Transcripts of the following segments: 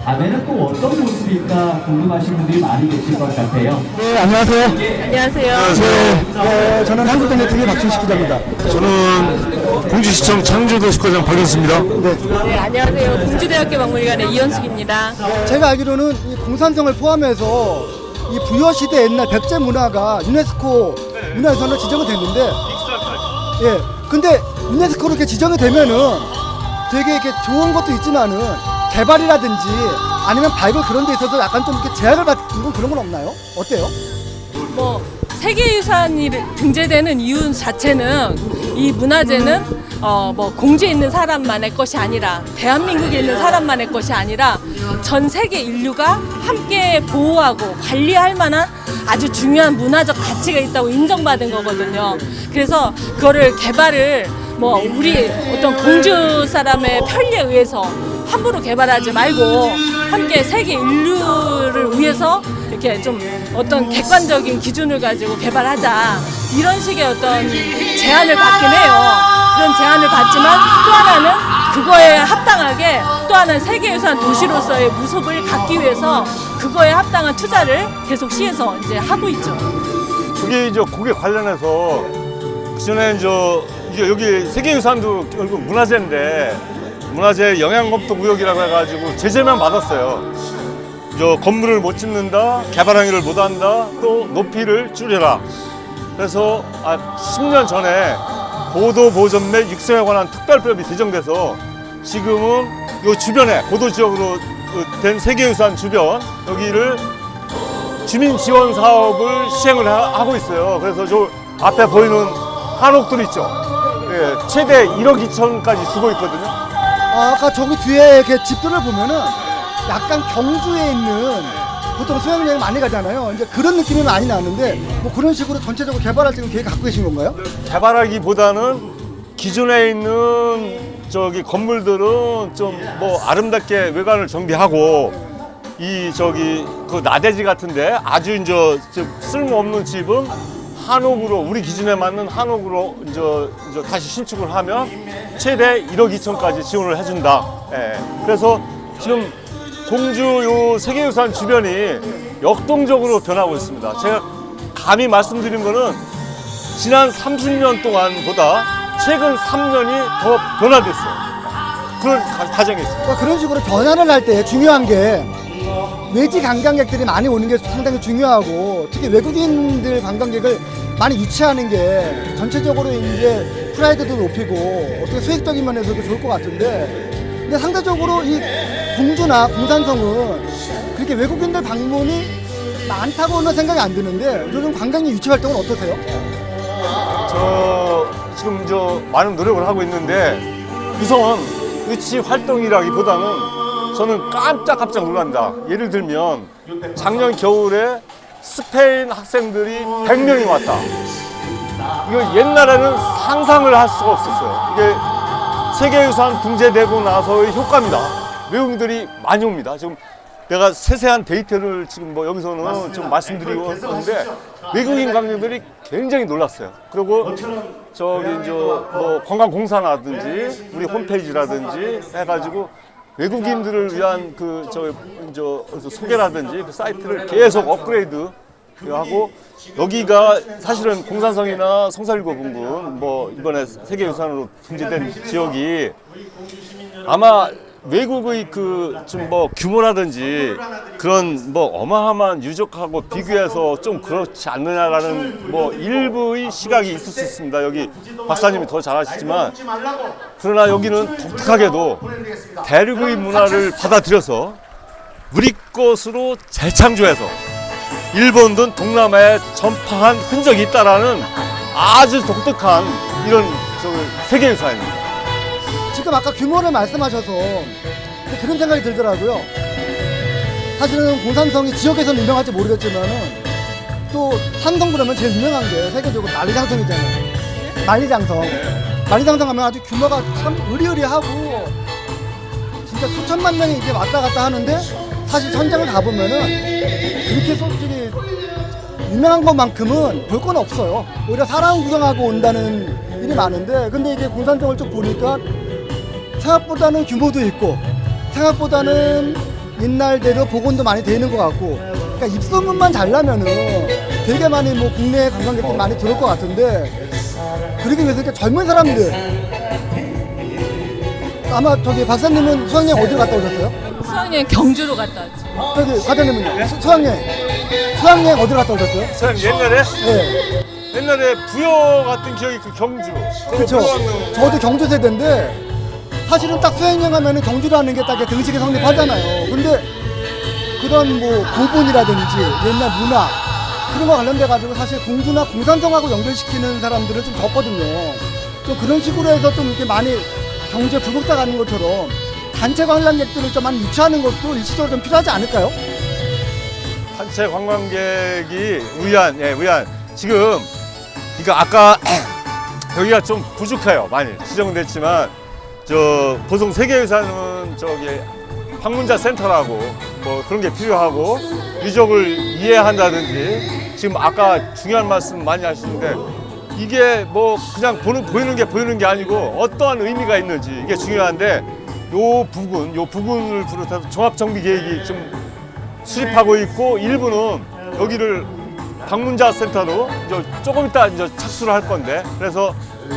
다음에는 또 어떤 모습일까 궁금하신 분들이 많이 계실 것 같아요. 네, 안녕하세요. 안녕하세요. 네, 저는 한국전략TV 박준식 기자입니다. 저는 공주시청 창조도시과장 박연수입니다. 네, 안녕하세요. 공주대학교 박물관의 이현숙입니다. 제가 알기로는 이 공산성을 포함해서 이 부여시대 옛날 백제 문화가 유네스코 문화유산으로 지정이 됐는데, 예, 근데 유네스코로 이렇게 지정이 되면은 되게 이렇게 좋은 것도 있지만은 개발이라든지 아니면 발굴 그런 데 있어서 약간 좀 이렇게 제약을 받는 건 그런 건 없나요? 어때요? 뭐 세계유산이 등재되는 이유 자체는 이 문화재는 뭐 공주에 있는 사람만의 것이 아니라 대한민국에 있는 사람만의 것이 아니라 전 세계 인류가 함께 보호하고 관리할 만한 아주 중요한 문화적 가치가 있다고 인정받은 거거든요. 그래서 그거를 개발을 뭐 우리 어떤 공주 사람의 편리에 의해서 함부로 개발하지 말고 함께 세계 인류를 위해서 이렇게 좀 어떤 객관적인 기준을 가지고 개발하자 이런 식의 어떤 제안을 받긴 해요. 그런 제안을 받지만 또 하나는 그거에 합당하게 또 하나는 세계유산 도시로서의 무속을 갖기 위해서 그거에 합당한 투자를 계속 시에서 이제 하고 있죠. 저기 그게 관련해서 그전에 이게 여기 세계유산도 결국 문화재인데 문화재 영향검토 구역이라고 해가지고 제재만 받았어요. 건물을 못 짓는다, 개발 행위를 못 한다, 또 높이를 줄여라. 그래서 10년 전에 고도 보전 및 육성에 관한 특별법이 제정돼서 지금은 이 주변에 고도 지역으로 된 세계유산 주변 여기를 주민 지원 사업을 시행을 하고 있어요. 그래서 저 앞에 보이는 한옥들 있죠. 예, 최대 1억 2천까지 주고 있거든요. 아까 저기 뒤에 이렇게 집들을 보면은 약간 경주에 있는 보통 수영여행 많이 가잖아요. 이제 그런 느낌이 많이 나는데 뭐 그런 식으로 전체적으로 개발할 지금 계획 갖고 계신 건가요? 개발하기보다는 기존에 있는 저기 건물들은 좀 뭐 아름답게 외관을 정비하고 그 나대지 같은데 아주 이제 쓸모없는 집은 한옥으로 우리 기준에 맞는 한옥으로 이제 다시 신축을 하면 최대 1억 2천까지 지원을 해준다. 예. 그래서 지금 공주 요 세계유산 주변이 역동적으로 변하고 있습니다. 제가 감히 말씀드린 거는 지난 30년 동안보다 최근 3년이 더 변화됐어요. 그런 과정이 있습니다. 그러니까 그런 식으로 변화를 할 때 중요한 게 외지 관광객들이 많이 오는 게 상당히 중요하고 특히 외국인들 관광객을 많이 유치하는 게 전체적으로 이제 프라이드도 높이고 어떻게 수익적인 면에서도 좋을 것 같은데 근데 상대적으로 이 공주나 공산성은 그렇게 외국인들 방문이 많다고는 생각이 안 드는데 요즘 관광객 유치 활동은 어떠세요? 지금 많은 노력을 하고 있는데 우선 유치 활동이라기보다는 저는 깜짝 놀란다. 예를 들면 작년 겨울에 스페인 학생들이 100명이 왔다. 이거 옛날에는 상상을 할 수가 없었어요. 이게 세계유산 등재되고 나서의 효과입니다. 외국인들이 많이 옵니다. 지금 내가 세세한 데이터를 지금 뭐 여기서는 좀 말씀드리고 있는데 외국인 관광객들이 굉장히 놀랐어요. 그리고 뭐 관광공사라든지 우리 홈페이지라든지 해가지고 외국인들을 위한 소개라든지 그 사이트를 계속 업그레이드 하고 여기가 사실은 공산성이나 성살일고 분군 뭐 이번에 세계유산으로 등재된 지역이 아마 외국의 좀 뭐 규모라든지 그런 뭐 어마어마한 유적하고 비교해서 좀 그렇지 않느냐라는 뭐 일부의 시각이 있을 수 있습니다. 여기 박사님이 더 잘 아시지만 그러나 여기는 독특하게도 대륙의 문화를 받아들여서 우리 것으로 재창조해서 일본든 동남아에 전파한 흔적이 있다라는 아주 독특한 이런 세계유산입니다. 지금 아까 규모를 말씀하셔서 그런 생각이 들더라고요. 사실은 공산성이 지역에서는 유명할지 모르겠지만은 또 삼성 그러면 제일 유명한 게 세계적으로 만리장성이잖아요. 만리장성. 만리장성 가면 아주 규모가 참 으리으리하고 진짜 수천만 명이 이제 왔다 갔다 하는데 사실 현장을 가보면은 그렇게 솔직히 유명한 것만큼은 볼 건 없어요. 오히려 사람 구경하고 온다는 일이 많은데 근데 이제 공산성을 쭉 보니까 생각보다는 규모도 있고 생각보다는 옛날대로 복원도 많이 돼 있는 것 같고, 그러니까 입소문만 잘 나면은 되게 많이 뭐 국내 관광객들이 많이 들어올 것 같은데, 그러기 위해서 이렇게 젊은 사람들, 아마 저기 박사님은 수학여행 어디로 갔다 오셨어요? 수학여행 경주로 갔다 왔지. 저기 과장님은요? 수학여행 어디로 갔다 오셨어요? 전 옛날에 네, 옛날에 부여 같은 기억이 그 경주. 그렇죠. 저도 경주 세대인데 사실은 딱 수학여행 하면은 경주라는 게 딱 등식이 성립하잖아요. 근데 그런 뭐 고분이라든지 옛날 문화 그런 거 관련돼 가지고 사실 공주나 공산성하고 연결시키는 사람들은 좀 적거든요. 또 그런 식으로 해서 좀 이렇게 많이 경제 불국사 가는 것처럼 단체 관람객들을 좀 많이 유치하는 것도 일시적으로 좀 필요하지 않을까요? 단체 관광객이 의안. 지금 그러니까 아까 여기가 좀 부족해요. 많이 지정됐지만 저 보성 세계유산은 저기 방문자 센터라고 뭐 그런 게 필요하고 유적을 이해한다든지 지금 아까 중요한 말씀 많이 하시는데 이게 뭐 그냥 보이는 게 아니고 어떠한 의미가 있는지 이게 중요한데 요 부근을 비롯해서 종합정비 계획이 좀 수립하고 있고 일부는 여기를 방문자 센터로 이제 조금 이따 이제 착수를 할 건데 그래서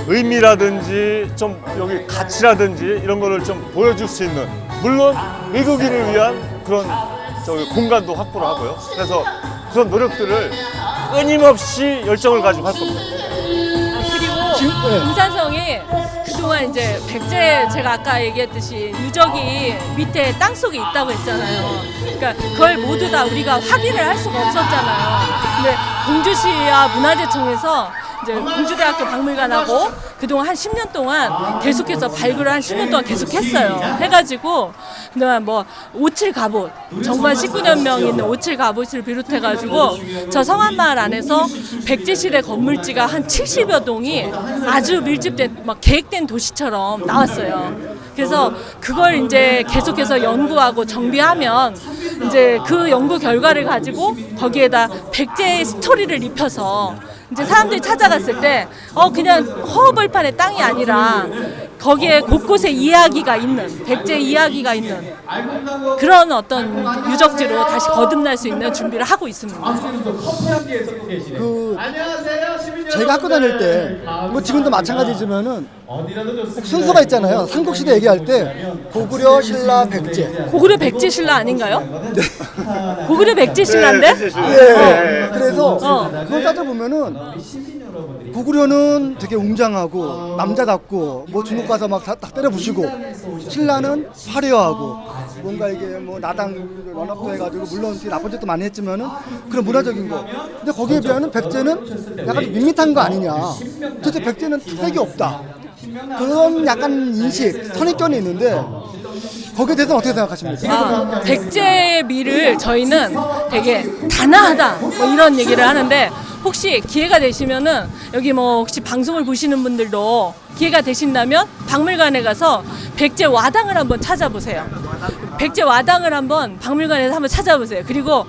의미라든지 좀 여기 가치라든지 이런 거를 좀 보여줄 수 있는 물론 외국인을 위한 그런 저기 공간도 확보를 하고요. 그래서 그런 노력들을 끊임없이 열정을 가지고 할 겁니다. 그리고 공산성이 그동안 이제 백제 제가 아까 얘기했듯이 유적이 밑에 땅 속에 있다고 했잖아요. 그러니까 그걸 모두 다 우리가 확인을 할 수가 없었잖아요. 근데 공주시와 문화재청에서 이제 공주대학교 박물관하고 그동안 한 10년 동안 계속해서 발굴을 한 10년 동안 계속했어요. 해가지고 그동안 뭐 오칠 갑옷 정관 19년명 있는 오칠 갑옷을 비롯해가지고 저 성안마을 안에서 백제시대 건물지가 한 70여 동이 아주 밀집된 막 계획된 도시처럼 나왔어요. 그래서 그걸 이제 계속해서 연구하고 정비하면 이제 그 연구 결과를 가지고 거기에다 백제의 스토리를 입혀서 이제 사람들이 찾아갔을 때 그냥 허허벌판의 땅이 아니라 거기에 곳곳에 이야기가 있는 백제 이야기가 있는 그런 어떤 유적지로 다시 거듭날 수 있는 준비를 하고 있습니다. 그 제가 학교 다닐 때 뭐 지금도 마찬가지지만은 순서가 있잖아요. 삼국시대 얘기할 때 고구려, 신라, 백제. 고구려 백제 신라 아닌가요? 고구려 백제 신라인데? 예. 그래서 그걸 따져보면은 고구려는 되게 웅장하고 남자답고 뭐 중국 가서 막 다 때려 부시고 신라는 화려하고 뭔가 이게 뭐 나당 연합도 해가지고 물론 되게 나쁜 짓도 많이 했지만은 그런 문화적인 거. 근데 거기에 비하면 백제는 약간 좀 밋밋한 거 아니냐. 도대체 백제는 특색이 없다. 그런 약간 인식, 선입견이 있는데 거기에 대해서는 어떻게 생각하십니까? 백제의 미를 저희는 되게 단아하다 뭐 이런 얘기를 하는데 혹시 기회가 되시면은 여기 뭐 혹시 방송을 보시는 분들도 기회가 되신다면 박물관에 가서 백제 와당을 한번 찾아보세요. 백제 와당을 한번 박물관에서 한번 찾아보세요. 그리고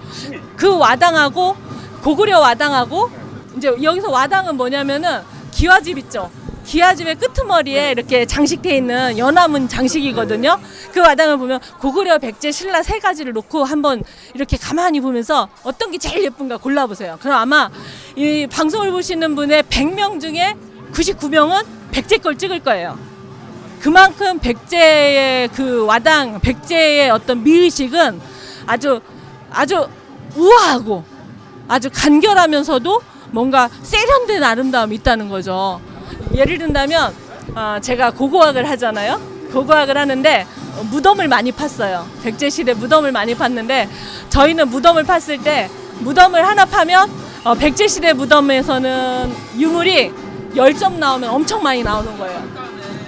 그 와당하고 고구려 와당하고 이제 여기서 와당은 뭐냐면은 기와집 있죠. 기와집의 끄트머리에 이렇게 장식되어 있는 연화문 장식이거든요. 그 와당을 보면 고구려, 백제, 신라 세 가지를 놓고 한번 이렇게 가만히 보면서 어떤 게 제일 예쁜가 골라보세요. 그럼 아마 이 방송을 보시는 분의 100명 중에 99명은 백제 걸 찍을 거예요. 그만큼 백제의 그 와당, 백제의 어떤 미의식은 아주 우아하고 아주 간결하면서도 뭔가 세련된 아름다움이 있다는 거죠. 예를 든다면 제가 고고학을 하잖아요. 고고학을 하는데 무덤을 많이 팠어요. 백제시대 무덤을 많이 팠는데 저희는 무덤을 팠을 때 무덤을 하나 파면 백제시대 무덤에서는 유물이 10점 나오면 엄청 많이 나오는 거예요.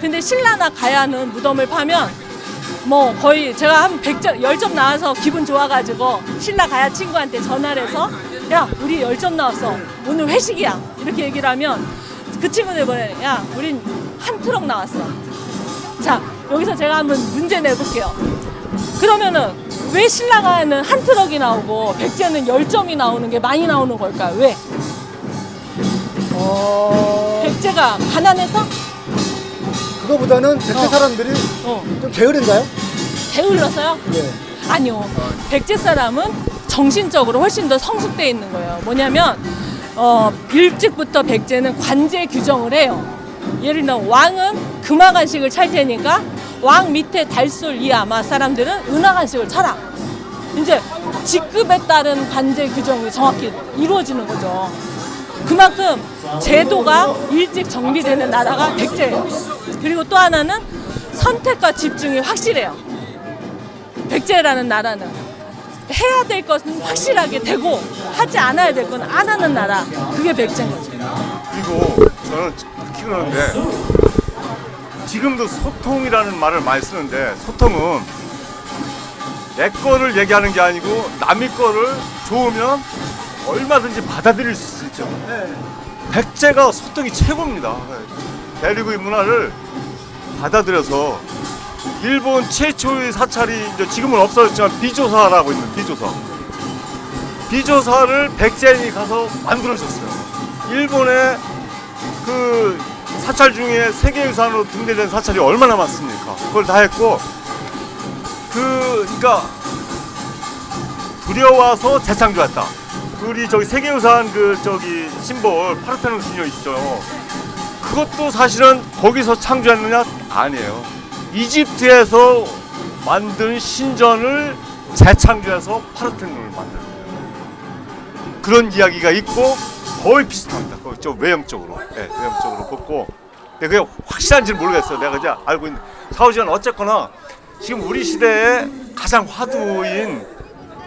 근데 신라나 가야는 무덤을 파면 뭐 거의 제가 한 10점 나와서 기분 좋아가지고 신라 가야 친구한테 전화를 해서 야 우리 10점 나왔어 오늘 회식이야 이렇게 얘기를 하면 그 친구들 뭐래 야 우린 한 트럭 나왔어. 자 여기서 제가 한번 문제 내볼게요. 그러면은 왜 신라가는 한 트럭이 나오고 백제는 10점이 나오는 게 많이 나오는 걸까요? 왜? 백제가 가난해서? 그거보다는 백제 사람들이 좀 게으른가요? 게을러서요? 네. 아니요. 백제 사람은 정신적으로 훨씬 더 성숙돼 있는 거예요. 뭐냐면 일찍부터 백제는 관제 규정을 해요. 예를 들어 왕은 금화간식을 찰 테니까 왕 밑에 달솔 이 아마 사람들은 은하간식을 차라. 이제 직급에 따른 관제 규정이 정확히 이루어지는 거죠. 그만큼 제도가 일찍 정비되는 나라가 백제예요. 그리고 또 하나는 선택과 집중이 확실해요. 백제라는 나라는 해야 될 것은 확실하게 되고 하지 않아야 될 건 안 하는 나라. 그게 백제인 거죠. 그리고 저는 특히 그러는데 지금도 소통이라는 말을 많이 쓰는데 소통은 내 거를 얘기하는 게 아니고 남의 거를 좋으면 얼마든지 받아들일 수 있죠. 백제가 소통이 최고입니다. 대륙의 문화를 받아들여서 일본 최초의 사찰이 이제 지금은 없어졌지만 비조사라고 있는 비조사를 백제인이 가서 만들어줬어요. 일본의 그 사찰 중에 세계유산으로 등재된 사찰이 얼마나 많습니까? 그걸 다 했고 그러니까 들여와서 재창조했다. 우리 저기 세계유산 그 저기 심볼 파르테논 신녀 있죠. 그것도 사실은 거기서 창조했느냐? 아니에요. 이집트에서 만든 신전을 재창조해서 파르테논을 만든 거예요. 그런 이야기가 있고 거의 비슷합니다. 거의 좀 외형적으로, 외형적으로 뽑고. 근데 그게 확실한지는 모르겠어요. 내가 이제 알고 있는 사오지는 어쨌거나 지금 우리 시대에 가장 화두인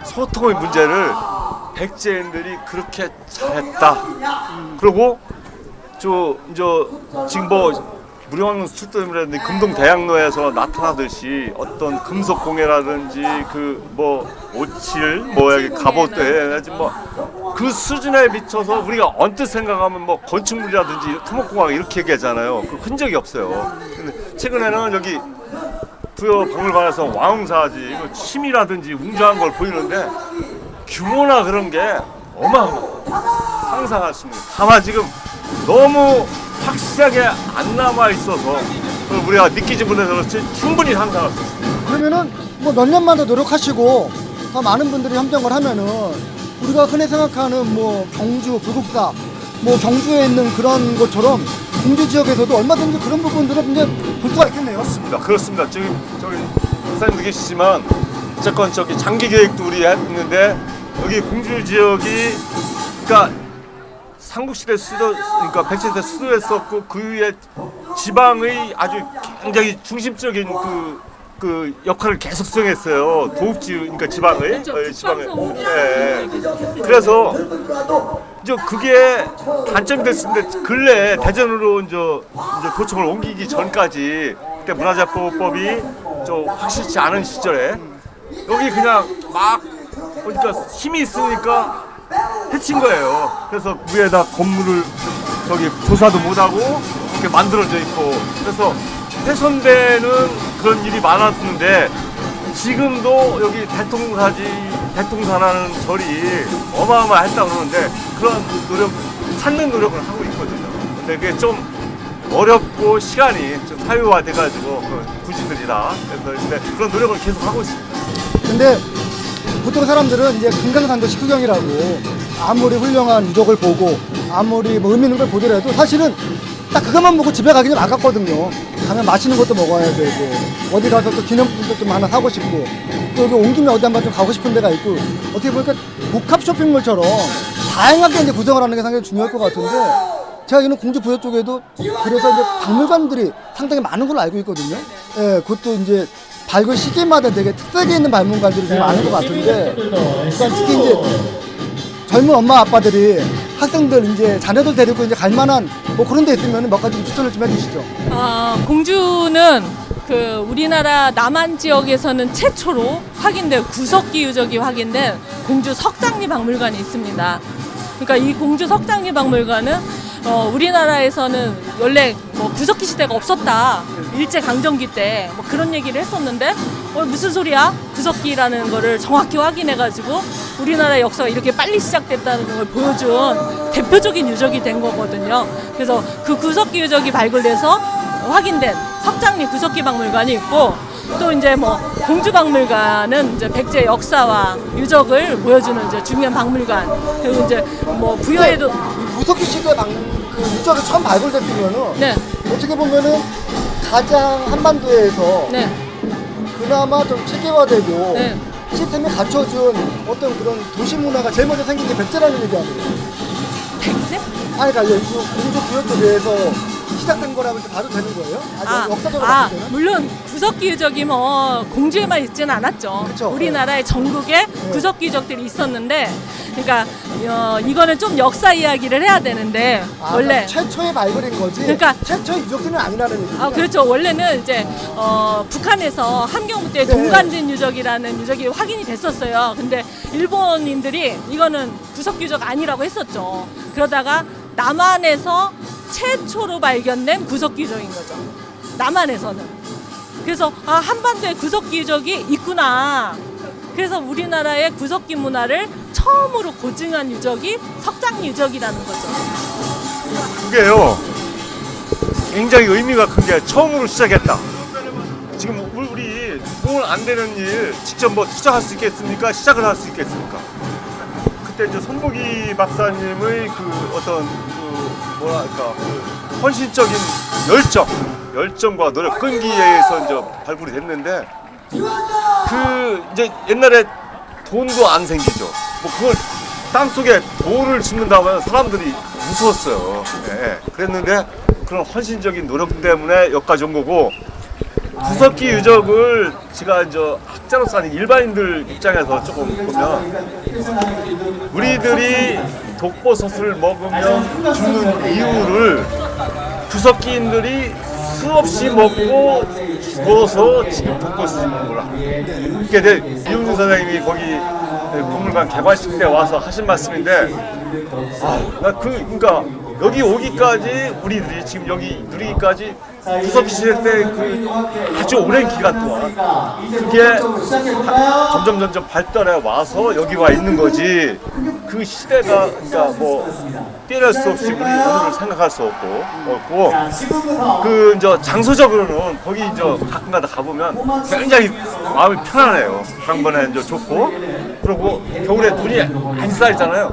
소통의 문제를 백제인들이 그렇게 잘했다. 그리고 지금 뭐 무령왕릉 수출도이라든지 금동대학로에서 나타나듯이 어떤 금속공예라든지 그 뭐 오칠 뭐야 갑옷대 뭐그 수준에 미쳐서 우리가 언뜻 생각하면 뭐 건축물이라든지 토목공학 이렇게 얘기하잖아요. 그 흔적이 없어요. 근데 최근에는 여기 부여 박물관에서 왕웅사지 이거 침이라든지 웅장한 걸 보이는데 규모나 그런 게 어마어마 상상할 수 있는. 다만 지금 너무 확실하게 안 남아 있어서 우리가 느끼지 못해서 그렇지 충분히 상상할 수 있습니다. 그러면은 뭐 몇 년만 더 노력하시고 더 많은 분들이 협정을 하면은 우리가 흔히 생각하는 뭐 경주, 불국사, 뭐 경주에 있는 그런 것처럼 공주 지역에서도 얼마든지 그런 부분들을 이제 볼 수가 있겠네요. 그렇습니다. 저기 목사님도 계시지만 어쨌건 저기 장기 계획도 우리 했는데 여기 공주 지역이 그러니까 삼국시대 수도 그러니까 백제시대 수도였었고 그 위에 지방의 아주 굉장히 중심적인 그 역할을 계속 수행했어요. 도읍지 그러니까 지방의 지방의. 그래서 이제 그게 단점이 됐는데 근래 대전으로 이제 도청을 옮기기 전까지 그때 문화재보호법이 좀 확실치 않은 시절에 여기 그냥 막 그러니까 힘이 있으니까 해친 거예요. 그래서 위에다 건물을 저기 조사도 못하고 이렇게 만들어져 있고 그래서 훼손되는 그런 일이 많았는데 지금도 여기 대통사라는 절이 어마어마했다고 그러는데 그런 찾는 노력을 하고 있거든요. 근데 그게 좀 어렵고 시간이 좀 사유화돼가지고 구지들이다. 그래서 그런 노력을 계속 하고 있습니다. 근데 보통 사람들은 이제 금강산도 식후경이라고 아무리 훌륭한 유적을 보고 아무리 뭐 의미 있는 걸 보더라도 사실은 딱 그것만 보고 집에 가기 좀 아깝거든요. 가면 맛있는 것도 먹어야 되고 어디 가서 또 기념품도 좀 하나 사고 싶고 또 여기 온 김에 어디 한번 좀 가고 싶은 데가 있고 어떻게 보니까 복합 쇼핑몰처럼 다양하게 이제 구성을 하는 게 상당히 중요할 것 같은데 제가 여기는 공주 부여 쪽에도 그래서 이제 박물관들이 상당히 많은 걸로 알고 있거든요. 예, 그것도 이제 발굴 시기마다 되게 특색이 있는 박물관들이 되게 많은 것 같은데 그러니까 특히 이제 젊은 엄마 아빠들이 학생들 이제 자녀들 데리고 이제 갈 만한 뭐 그런 데 있으면 몇 가지 좀 추천을 좀 해주시죠. 공주는 그 우리나라 남한 지역에서는 최초로 확인된 구석기 유적이 확인된 공주 석장리 박물관이 있습니다. 그러니까 이 공주 석장리 박물관은 우리나라에서는 원래 뭐 구석기 시대가 없었다. 일제 강점기 때 뭐 그런 얘기를 했었는데 무슨 소리야? 구석기라는 거를 정확히 확인해가지고 우리나라 역사가 이렇게 빨리 시작됐다는 걸 보여준 대표적인 유적이 된 거거든요. 그래서 그 구석기 유적이 발굴돼서 확인된 석장리 구석기 박물관이 있고 또 이제 뭐 공주박물관은 이제 백제 역사와 유적을 보여주는 이제 중요한 박물관. 그리고 이제 뭐 부여에도 구석기 시대 그 유적이 처음 발굴됐으면은 네, 어떻게 보면은 가장 한반도에서 네, 그나마 좀 체계화되고 네. 시스템이 갖춰준 어떤 그런 도시 문화가 제일 먼저 생긴 게 백제라는 얘기 아니에요? 백제? 아니, 그러니까 이 공주 부여 쪽에서 시작된 거라고 이렇게 봐도 되는 거예요? 아니, 역사적으로 봤을 때는? 물론 구석기 유적이 뭐 공주에만 있지는 않았죠. 그쵸. 우리나라의 전국에 구석기 유적들이 있었는데, 그러니까 이거는 좀 역사 이야기를 해야 되는데 아, 원래 최초의 발굴인 거지. 그러니까 최초의 유적지는 아니라는 얘기죠. 그렇죠. 원래는 이제 북한에서 함경부 때 네. 동관진 유적이라는 유적이 확인이 됐었어요. 근데 일본인들이 이거는 구석기 유적 아니라고 했었죠. 그러다가 남한에서 최초로 발견된 구석기 유적인 거죠. 남한에서는. 그래서 한반도에 구석기 유적이 있구나. 그래서 우리나라의 구석기 문화를 처음으로 고증한 유적이 석장 유적이라는 거죠. 그게요 굉장히 의미가 큰 게 처음으로 시작했다. 지금 우리 돈 안 되는 일 직접 뭐 투자할 수 있겠습니까? 시작을 할 수 있겠습니까? 그때 이제 손보기 박사님의 그 어떤 그 뭐랄까 그 헌신적인 열정과 노력 끈기에 의해서 이제 발굴이 됐는데 그 이제 옛날에 돈도 안 생기죠. 뭐 그걸 땅 속에 돌을 짓는다고 하면 사람들이 무서웠어요. 예. 그랬는데 그런 헌신적인 노력 때문에 여기까지 온 거고 구석기 유적을 제가 이제 학자로서 아닌 일반인들 입장에서 조금 보면 우리들이 독버섯을 먹으면 죽는 이유를 구석기인들이 수없이 먹고 죽어서 지금 독버섯을 먹는 거라. 이게 이용준 선생님이 거기 박물관 개관식 때 와서 하신 말씀인데 그러니까 여기 오기까지 우리들이 지금 여기 누리기까지 구석기 시대 때 그 아주 오랜 기간 동안 그게 점점 발달해 와서 여기 와 있는 거지. 그 시대가 그러니까 뭐 빼낼 수 없이 우리 오늘을 생각할 수 없고 그 이제 장소적으로는 거기 이제 가끔가다 가보면 굉장히 마음이 편안해요. 한번에 이제 좋고 그리고 겨울에 눈이 안 쌓이잖아요.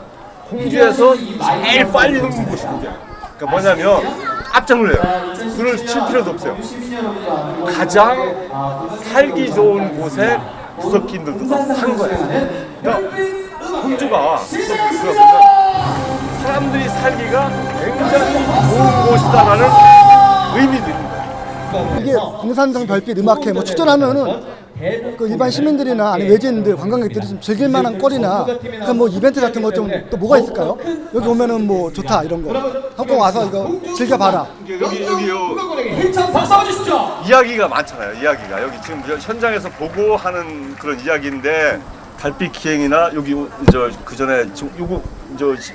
공주에서 제일 빨리 녹는 곳이 그게. 그러니까 뭐냐면 깜짝 놀래요. 눈을 칠 필요도 없어요. 가장 살기 좋은 곳에 구석기인들도 산 거예요. 그러니까 공주가 사람들이 살기가 굉장히 좋은 곳이다라는 의미도 있는 거예요. 이게 공산성 별빛 음악회 뭐 축전하면은 그 일반 시민들이나 아니 외지인들 관광객들이 좀 즐길 만한 거리나 그런 뭐 이벤트 같은 거 좀 또 뭐가 있을까요? 여기 오면은 뭐 좋다 이런 거 한번 와서 이거 즐겨봐라. 여기요 이야기가 많잖아요. 이야기가 여기 지금 현장에서 보고 하는 그런 이야기인데 달빛 기행이나 여기 그 전에 요거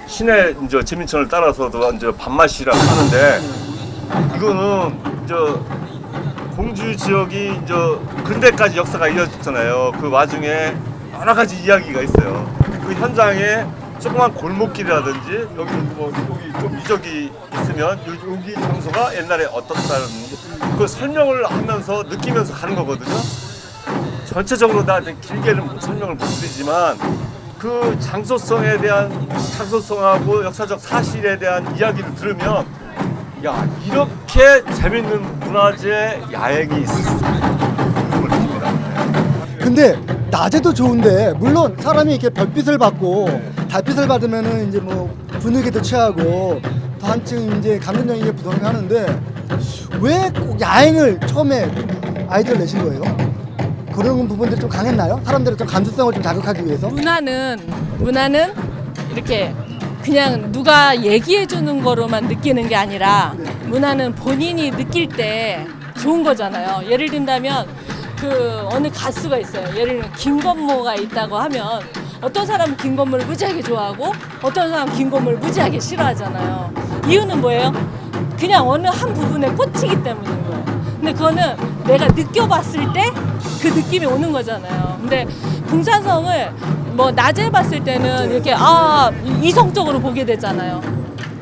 시내 재민천을 따라서도 밤맛이라고 하는데 이거는 공주 지역이 근대까지 역사가 이어졌잖아요. 그 와중에 여러 가지 이야기가 있어요. 그 현장에 조그만 골목길이라든지 여기 좀 유적이 있으면 여기 장소가 옛날에 어떻다는 그 설명을 하면서 느끼면서 가는 거거든요. 전체적으로 다 길게는 설명을 못 드리지만 그 장소성하고 역사적 사실에 대한 이야기를 들으면 야 이렇게 재밌는 문화재 야행이 있을 수 있는 걸 느낍니다. 근데 낮에도 좋은데 물론 사람이 이렇게 별빛을 받고 달빛을 받으면은 이제 뭐 분위기도 취하고 더 한층 이제 감정적인 부동을 하는데 왜 꼭 야행을 처음에 아이디어를 내신 거예요? 그런 부분들이 좀 강했나요? 사람들의 좀 감수성을 좀 자극하기 위해서? 문화는 이렇게 그냥 누가 얘기해 주는 거로만 느끼는 게 아니라 문화는 본인이 느낄 때 좋은 거잖아요. 예를 든다면 그 어느 가수가 있어요. 예를 들면 김건모가 있다고 하면 어떤 사람은 김건모를 무지하게 좋아하고 어떤 사람은 김건모를 무지하게 싫어하잖아요. 이유는 뭐예요? 그냥 어느 한 부분에 꽂히기 때문인 거예요. 근데 그거는 내가 느껴봤을 때 그 느낌이 오는 거잖아요. 근데 공산성을 뭐 낮에 봤을 때는 이렇게 이성적으로 보게 되잖아요.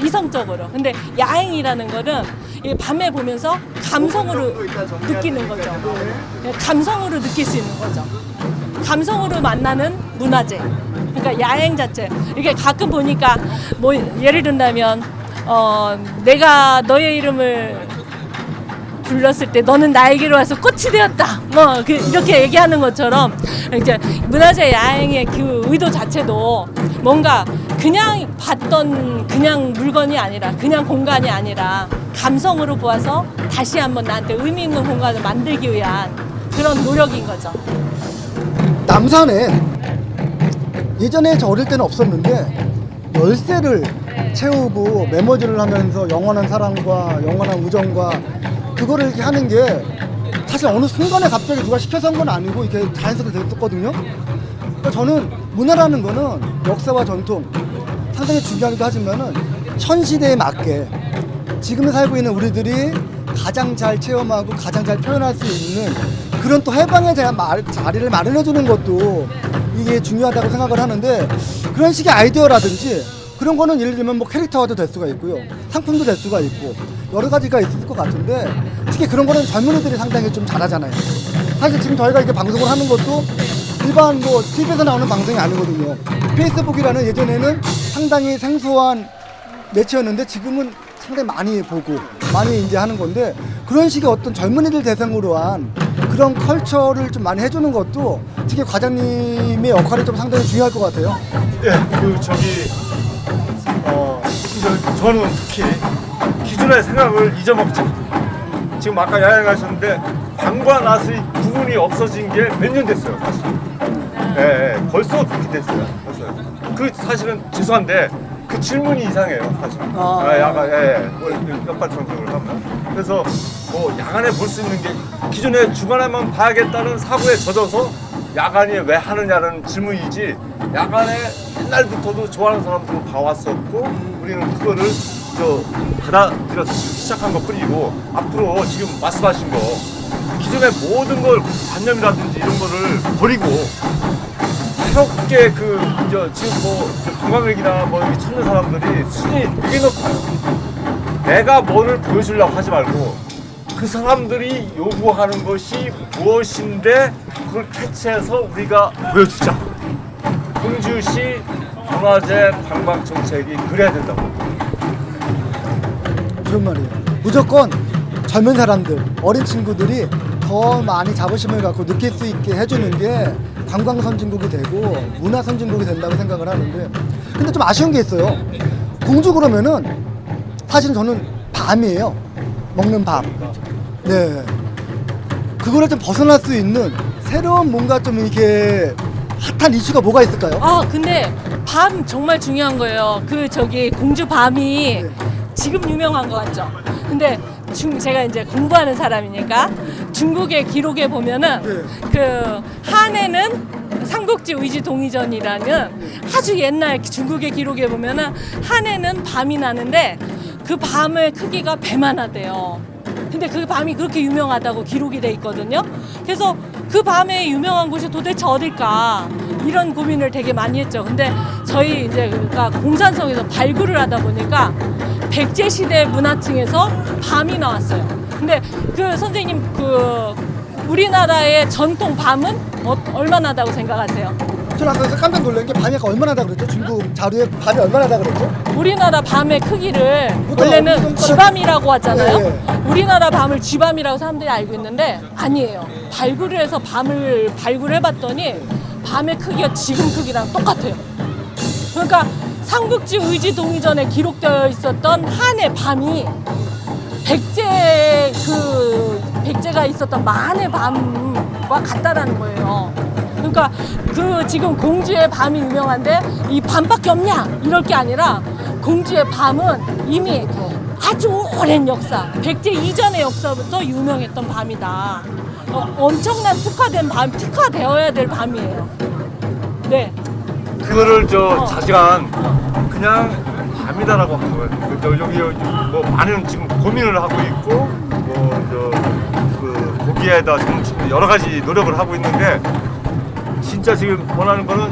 이성적으로. 근데 야행이라는 거는 이 밤에 보면서 감성으로 느끼는 거죠. 감성으로 느낄 수 있는 거죠. 감성으로 만나는 문화재. 그러니까 야행 자체. 이게 가끔 보니까 뭐 예를 든다면 내가 너의 이름을 불렀을 때 너는 나에게로 와서 꽃이 되었다. 뭐 이렇게 얘기하는 것처럼 이제 문화재 야행의 그 의도 자체도 뭔가 그냥 봤던 그냥 물건이 아니라 그냥 공간이 아니라 감성으로 보아서 다시 한번 나한테 의미 있는 공간을 만들기 위한 그런 노력인 거죠. 남산에 예전에 저 어릴 때는 없었는데 열쇠를 채우고 메모지를 하면서 영원한 사랑과 영원한 우정과 그거를 이렇게 하는 게 사실 어느 순간에 갑자기 누가 시켜서 한 건 아니고 이렇게 자연스럽게 됐었거든요. 그러니까 저는 문화라는 거는 역사와 전통 상당히 중요하기도 하지만은 현 시대에 맞게 지금 살고 있는 우리들이 가장 잘 체험하고 가장 잘 표현할 수 있는 그런 또 해방의 자리를 마련해 주는 것도 이게 중요하다고 생각을 하는데 그런 식의 아이디어라든지 그런 거는 예를 들면 뭐 캐릭터화도 될 수가 있고요. 상품도 될 수가 있고 여러 가지가 있을 것 같은데 특히 그런 거는 젊은이들이 상당히 좀 잘하잖아요. 사실 지금 저희가 이렇게 방송을 하는 것도 일반 뭐 TV에서 나오는 방송이 아니거든요. 페이스북이라는 예전에는 상당히 생소한 매체였는데 지금은 상당히 많이 보고 많이 이제 하는 건데 그런 식의 어떤 젊은이들 대상으로 한 그런 컬처를 좀 많이 해주는 것도 특히 과장님의 역할이 좀 상당히 중요할 것 같아요. 예, 저는 특히 기존의 생각을 잊어먹죠. 지금 아까 야행하셨는데 방과 낫의 구분이 없어진 게 몇 년 됐어요, 사실. 예, 벌써 그렇게 됐어요. 그 사실은 죄송한데 그 질문이 이상해요, 사실. 역발 평정을 하면. 그래서 뭐 야간에 볼 수 있는 게 기존에 주간에만 봐야겠다는 사고에 젖어서 야간이 왜 하느냐는 질문이지 야간에 옛날부터도 좋아하는 사람들은 봐왔었고 우리는 그거를 받아들여서 시작한 것 뿐이고 앞으로 지금 말씀하신 거 기존의 모든 걸 관념이라든지 이런 거를 버리고 새롭게 지금 뭐 관광객이나 뭐 여기 찾는 사람들이 수준이 되게 높아요. 내가 뭐를 보여주려고 하지 말고 그 사람들이 요구하는 것이 무엇인데 그걸 캐치해서 우리가 보여주자. 공주시 문화재 관광 정책이 그래야 된다고. 그런 말이에요. 무조건 젊은 사람들, 어린 친구들이 더 많이 자부심을 갖고 느낄 수 있게 해주는 게 관광 선진국이 되고 문화 선진국이 된다고 생각을 하는데 근데 좀 아쉬운 게 있어요. 공주 그러면은 사실 저는 밤이에요. 먹는 밤. 네. 그거를 좀 벗어날 수 있는 새로운 뭔가 좀 이렇게 핫한 이슈가 뭐가 있을까요? 근데 밤 정말 중요한 거예요. 공주 밤이 지금 유명한 거 같죠? 근데 제가 이제 공부하는 사람이니까 중국의 기록에 보면은 그 한해는 삼국지 의지동의전이라는 아주 옛날 중국의 기록에 보면은 한해는 밤이 나는데 그 밤의 크기가 배만 하대요. 근데 그 밤이 그렇게 유명하다고 기록이 돼 있거든요. 그래서 그 밤에 유명한 곳이 도대체 어딜까 이런 고민을 되게 많이 했죠. 근데 저희 이제 그러니까 공산성에서 발굴을 하다 보니까 백제 시대 문화층에서 밤이 나왔어요. 근데 선생님 우리나라의 전통 밤은 얼마나 하다고 생각하세요? 저는 아까 깜짝 놀란 게 밤이 아까 얼마나 하다 그랬죠? 중국 자료에 밤이 얼마나 하다 그랬죠? 우리나라 밤의 크기를 원래는 쥐밤이라고 하잖아요. 네. 우리나라 밤을 쥐밤이라고 사람들이 알고 있는데 아니에요. 발굴을 해서 밤을 발굴해봤더니 밤의 크기가 지금 크기랑 똑같아요. 그러니까 삼국지 의지동의전에 기록되어 있었던 한해 밤이 백제가 있었던 만해 밤과 같다라는 거예요. 그러니까 지금 공주의 밤이 유명한데 이 밤밖에 없냐 이럴 게 아니라 공주의 밤은 이미 아주 오랜 역사, 백제 이전의 역사부터 유명했던 밤이다. 엄청난 특화되어야 될 밤이에요. 네. 그거를 자세한 그냥 밤이다라고 한 거예요. 여기 뭐 많은 지금 고민을 하고 있고 거기에다 지금 여러 가지 노력을 하고 있는데 진짜 지금 원하는 거는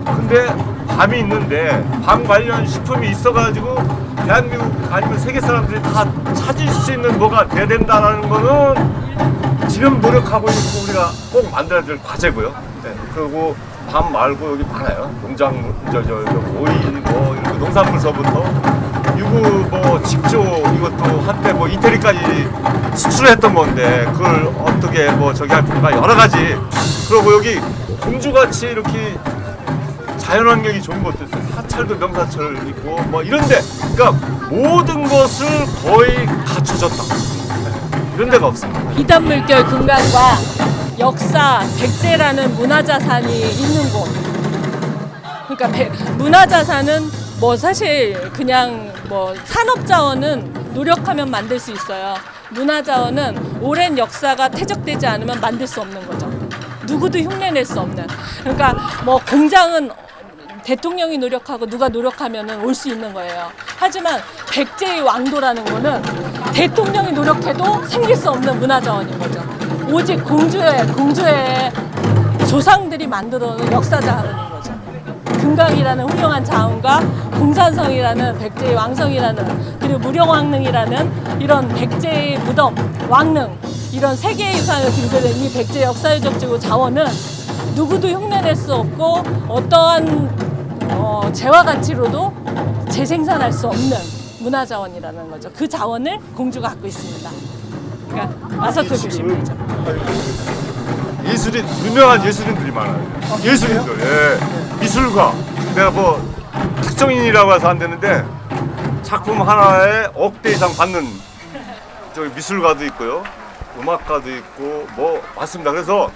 근데 밤이 있는데 밤 관련 식품이 있어가지고 대한민국 아니면 세계 사람들이 다 찾을 수 있는 뭐가 돼야 된다는 거는 지금 노력하고 있고 우리가 꼭 만들어야 될 과제고요. 네. 그리고 밤 말고 여기 많아요. 농장, 오이, 뭐 이런 농산물서부터 유구, 뭐 직조 이것도 한때 뭐 이태리까지 수출했던 건데 그걸 어떻게 뭐 저기 할 필요가 여러 가지. 그리고 여기 공주같이 이렇게 자연환경이 좋은 것도 있어요. 사찰도 명사철 있고 뭐 이런데 그러니까 모든 것을 거의 갖춰졌다. 이런 데가 없습니다. 이단물결 금강과 역사 백제라는 문화자산이 있는 곳. 그러니까 문화자산은 뭐 사실 그냥 뭐 산업자원은 노력하면 만들 수 있어요. 문화자원은 오랜 역사가 퇴적되지 않으면 만들 수 없는 거죠. 누구도 흉내낼 수 없는. 그러니까 뭐 공장은 대통령이 노력하고 누가 노력하면은 올 수 있는 거예요. 하지만 백제의 왕도라는 거는 대통령이 노력해도 생길 수 없는 문화자원인 거죠. 오직 공주의 조상들이 만들어놓은 역사자원인 거죠. 금강이라는 훌륭한 자원과 공산성이라는 백제의 왕성이라는 그리고 무령왕릉이라는 이런 백제의 무덤, 왕릉 이런 세계유산을 등재된 이 백제 역사유적지구 자원은 누구도 흉내낼 수 없고 어떠한 재화 가치로도 재생산할 수 없는 문화자원이라는 거죠. 그 자원을 공주가 갖고 있습니다. 그러니까 와서 그걸 보시면 되죠. 예술인 유명한 예술인들이 많아요. 예술인들, 예. 미술가. 내가 뭐 특정인이라고 해서 안 되는데 작품 하나에 억대 이상 받는 저기 미술가도 있고요, 음악가도 있고 뭐 많습니다. 그래서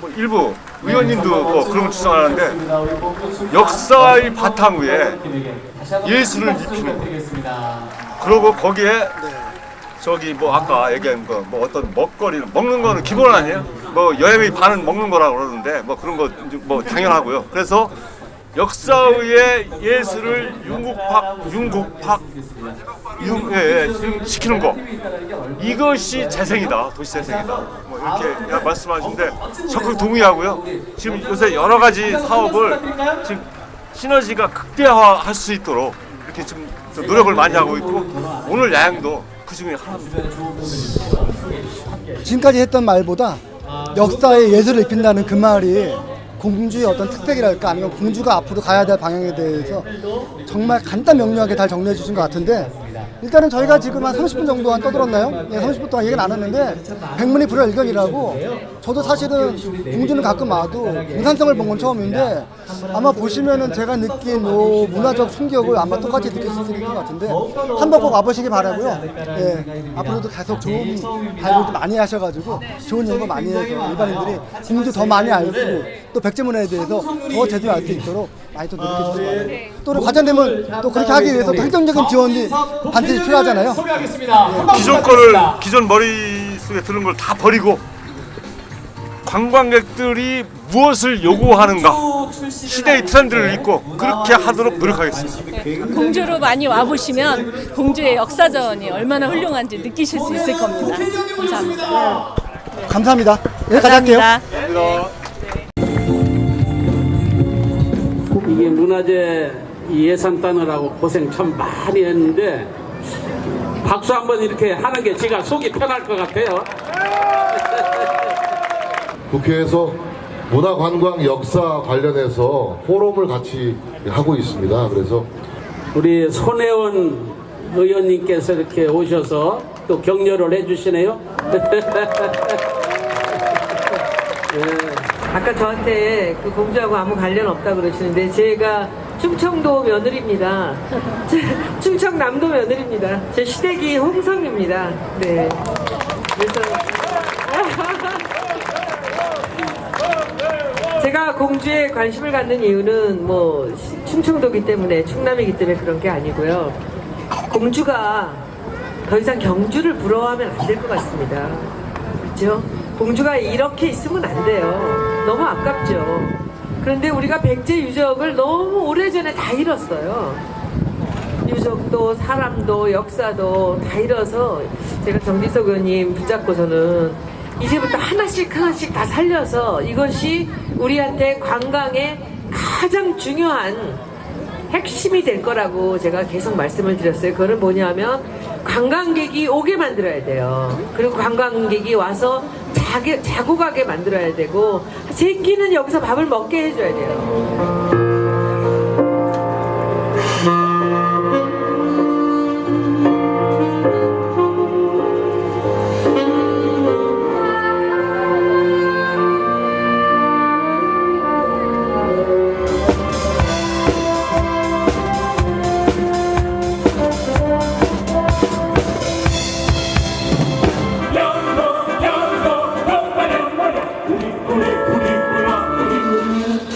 뭐 일부 의원님도 뭐 그런 걸 주장하는데 역사의 바탕 위에 예술을 입히는 거. 그리고 거기에 저기 뭐 아까 얘기한 거 뭐 어떤 먹거리는 먹는 거는 기본 아니에요? 뭐 여행의 반은 먹는 거라고 그러는데 뭐 그런 거 뭐 당연하고요. 그래서 역사의 예술을 시키는 거, 이것이 재생이다, 도시 재생이다. 뭐 이렇게 말씀하시는데 적극 동의하고요. 지금 요새 여러 가지 사업을 지금 시너지가 극대화할 수 있도록 이렇게 좀 노력을 많이 하고 있고 오늘 야영도 그 중에 하나입니다. 지금까지 했던 말보다 역사의 예술을 입힌다는 그 말이 공주의 어떤 특색이랄까 아니면 공주가 앞으로 가야 될 방향에 대해서 정말 간단 명료하게 잘 정리해 주신 것 같은데, 일단은 저희가 지금 한 30분 정도 떠들었나요? 네, 30분 동안 얘기는 안 했는데 백문이 불여일견이라고. 저도 사실은 공주는 가끔 와도 공산성을 본 건 처음인데 아마 보시면은 제가 느낀 문화적 충격을 아마 똑같이 느낄 수 있을 것 같은데 한번 꼭 와보시기 바라고요. 네, 앞으로도 계속 좋은 발굴도 많이 하셔가지고 좋은 연구 많이 해서 일반인들이 공주 더 많이 알고 또 백제 문화에 대해서 더 제대로 알 수 있도록 많이 또 노력해 주시기 바랍니다. 또 과찬되면 또 그렇게 하기 위해서 또 행정적인 지원이 반드시 필요하잖아요. 기존 거를 기존 머릿속에 드는 걸 다 버리고 관광객들이 무엇을 요구하는가, 시대의 트렌드를 읽고 그렇게 하도록 노력하겠습니다. 공주로 많이 와보시면 공주의 역사자원이 얼마나 훌륭한지 느끼실 수 있을 겁니다. 감사합니다. 감사합니다. 여기까지 할게요. 감사합니다. 이게 문화재 예산 따느라고 고생 참 많이 했는데 박수 한번 이렇게 하는 게 제가 속이 편할 것 같아요. 국회에서 문화관광 역사 관련해서 포럼을 같이 하고 있습니다. 그래서 우리 손혜원 의원님께서 이렇게 오셔서 또 격려를 해주시네요. 아까 저한테 그 공주하고 아무 관련 없다 그러시는데 제가 충청도 며느리입니다. 충청남도 며느리입니다. 제 시댁이 홍성입니다. 네. 그래서 제가 공주에 관심을 갖는 이유는 뭐 충청도기 때문에 충남이기 때문에 그런 게 아니고요. 공주가 더 이상 경주를 부러워하면 안 될 것 같습니다. 그렇죠? 공주가 이렇게 있으면 안 돼요. 너무 아깝죠. 그런데 우리가 백제 유적을 너무 오래전에 다 잃었어요. 유적도 사람도 역사도 다 잃어서 제가 정진석 의원님 붙잡고서는 이제부터 하나씩 다 살려서 이것이 우리한테 관광의 가장 중요한 핵심이 될 거라고 제가 계속 말씀을 드렸어요. 그거는 뭐냐면 관광객이 오게 만들어야 돼요. 그리고 관광객이 와서 자고 가게 만들어야 되고 세 끼는 여기서 밥을 먹게 해줘야 돼요.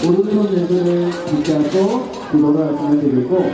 오른손 왼손을 붙잡고 돌아가시면 되겠고